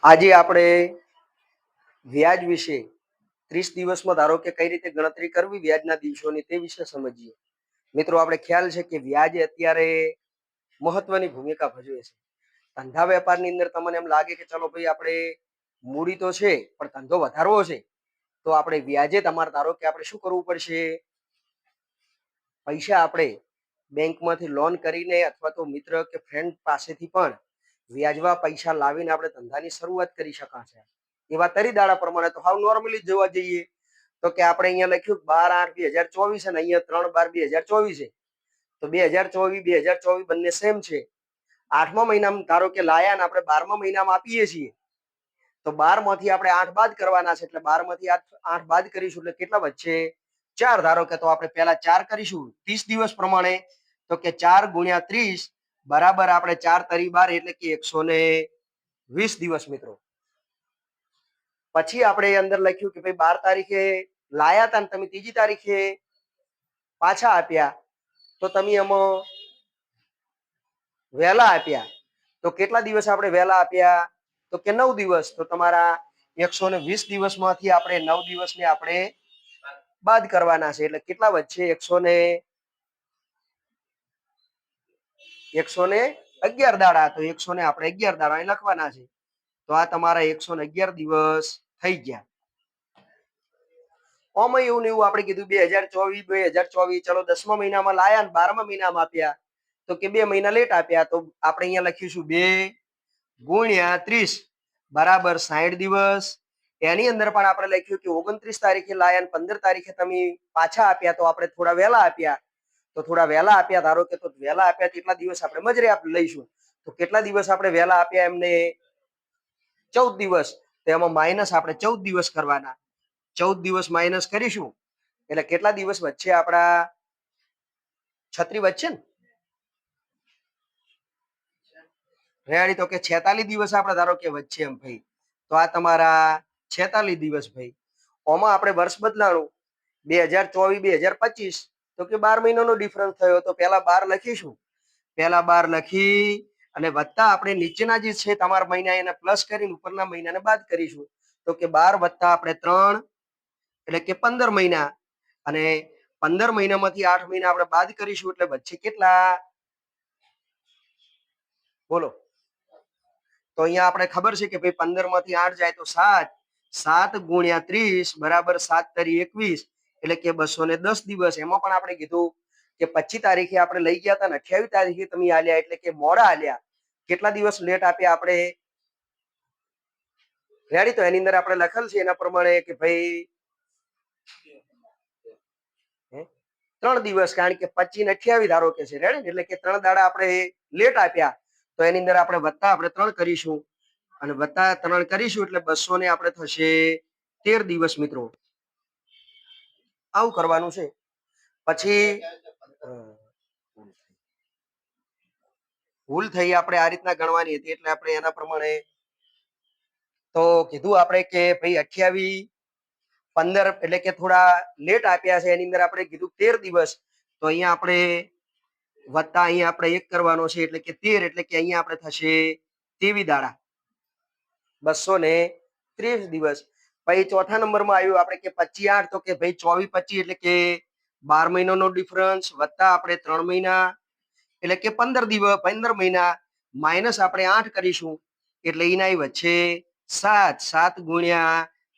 આજે આપણે વ્યાજ વિશે 30 દિવસમાં ધારો કે કઈ રીતે ગણતરી કરવી વ્યાજના દિવસોની તે વિશે સમજીએ. મિત્રો, આપણે ખ્યાલ છે કે વ્યાજ અત્યારે મહત્વની ભૂમિકા ભજવે છે. ધંધા વેપારની અંદર તમને એમ લાગે કે ચલો ભાઈ આપણે મૂડી તો છે પણ ધંધો વધારવો છે તો આપણે વ્યાજે તમારે ધારો કે આપણે શું કરવું પડશે? પૈસા આપણે બેંકમાંથી લોન કરીને અથવા તો મિત્ર કે ફ્રેન્ડ પાસેથી પણ વ્યાજવા પૈસા લાવીને આપણે ધંધાની શરૂઆત કરી શકાશે. એવા તરીદાડા પ્રમાણે તો હાવ નોર્મલી જોવા જઈએ તો કે આપણે અહીંયા લખ્યું 12/8/2024 અને અહીંયા 3/12/2024 છે. તો 2024 બંને સેમ છે. 8મા મહિનામાં ધારો કે લાયા ને આપણે 12મા મહિનામાં આપીએ છીએ તો 12 માંથી આપણે 8 બાદ કરવાના છે. એટલે 12 માંથી 8 બાદ કરીશું એટલે કેટલા વધશે? 4. ધારો કે તો આપણે પહેલા 4 કરીશું 30 દિવસ પ્રમાણે. તો કે 4 × 30 બરાબર આપણે 4 તરી 12 એટલે કે 120 દિવસ મિત્રો. પછી આપણે અંદર લખ્યું કે ભાઈ 12 તારીખે લાયા હતા ને તમે 3જી તારીખે પાછા આપ્યા તો તમે એમાં વહેલા આપ્યા તો કેટલા દિવસ આપણે વહેલા આપ્યા? તો કે 9 દિવસ. તો તમારા 120 દિવસમાંથી આપણે 9 દિવસને આપણે બાદ કરવાના છે. એટલે કેટલા વધશે? 111 દાડા. તો 100 ને આપણે 11 દાડા અહીં લખવાના છે. તો આ તમારા 111 દિવસ થઈ ગયા. ઓમાં એવું ને એવું આપણે કીધું 2024 ચલો 10મા મહિનામાં લાયા ને 12મા મહિનામાં આપ્યા તો કે 2 મહિના લેટ આપ્યા. તો આપણે અહીંયા લખીશું 2 × 30 બરાબર 60 દિવસ. એની અંદર પણ આપણે લખ્યું કે 29 તારીખે લાયા ને 15 તારીખે તમે પાછા આપ્યા તો આપણે થોડા વહેલા આપ્યા. તો થોડા વહેલા આપ્યા ધારો કે તો વહેલા આપ્યા કેટલા દિવસ આપણે મજરે લઈશું. તો કેટલા દિવસ આપણે વહેલા આપ્યા એમને? 14 દિવસ. તો એમાં માઇનસ આપણે 14 દિવસ કરવાના. 14 દિવસ માઇનસ કરીશું એટલે કેટલા દિવસ વચ્ચે આપણા 36 વચ્ચે ને રેડી? તો કે 46 દિવસ આપણે ધારો કે વચ્ચે એમ ભાઈ. તો આ તમારા 46 દિવસ ભાઈ. ઓમાં આપણે વર્ષ બદલાણું 2024 2025 તો કે 12 મહિનાનો ડિફરન્સ થયો. તો પહેલા 12 લખીશું. પહેલા 12 લખી અને વત્તા આપણે નીચેના જે છે તમારા મહિના એને પ્લસ કરીને ઉપરના મહિનાને બાદ કરીશું. તો કે 12 વત્તા આપણે 3 એટલે કે 15 મહિના. અને 15 મહિનામાંથી 8 મહિના આપણે બાદ કરીશું એટલે વચ્ચે કેટલા? બોલો. તો અહીંયા આપણે ખબર છે કે ભાઈ 15 માંથી 8 જાય તો 7. 7 × 30 બરાબર 7 તરી 21 એટલે કે 210 દિવસ. એમાં પણ આપણે કીધું કે 25 તારીખે આપણે લઈ ગયા હતા ને 28 તારીખે તમે આલ્યા એટલે કે મોડા આલ્યા. કેટલા દિવસ લેટ આપ્યા આપણે? રેડી? તો એની અંદર આપણે લખેલ છે એના પ્રમાણે કે ભાઈ 3 દિવસ. કારણ કે 25 ને 28 ધારો કે છે રેડી એટલે કે 3 દાડા આપણે લેટ આપ્યા. તો એની અંદર આપણે વત્તા આપણે 3 કરીશું અને વત્તા 3 કરીશું એટલે 200 ને આપણે થશે 13 દિવસ મિત્રો. આવું કરવાનું છે. પછી ભૂલ થઈ આપણે આ રીતના ગણવાની હતી એટલે આપણે એના પ્રમાણે તો કીધું આપણે કે ભાઈ 28 15 એટલે કે થોડા લેટ આપ્યા છે. એની અંદર આપણે કીધું 13 દિવસ. તો અહીંયા આપણે વત્તા અહીંયા આપણે 1 કરવાનો છે એટલે કે 13 એટલે કે અહીંયા આપણે થશે 23 દાડા 230 દિવસ. પછી ચોથા નંબરમાં આવ્યું આપણે કે 25 8 તો કે ભાઈ 24 25 એટલે કે 12 મહિનાનો ડિફરન્સ વત્તા આપણે 3 મહિના એટલે કે 15 દિવસ 15 મહિના માઇનસ આપણે 8 કરીશું એટલે એના વચ્ચે 7. 7 ×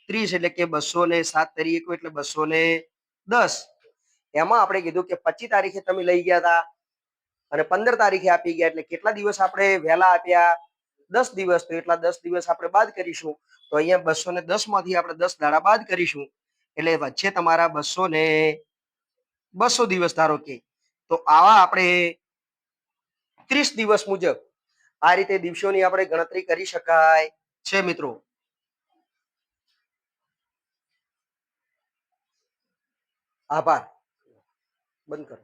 30 એટલે કે 207 તરી 1 એટલે 210. એમાં આપણે કીધું કે 25 તારીખે તમે લઈ ગયા હતા અને 15 તારીખે આપી ગયા એટલે કેટલા દિવસ આપણે વહેલા આપ્યા? 10 દિવસ. તો એટલા 10 દિવસ આપણે બાદ કરીશું. તો અહીંયા 210 માંથી આપણે 10 દાડા બાદ કરીશું એટલે વચ્ચે તમારા 200 દિવસ ધારો કે. તો આવા આપણે 30 દિવસ મુજબ આ રીતે દિવસોની આપણે ગણતરી કરી શકાય છે મિત્રો. આભાર. બંધ કરો.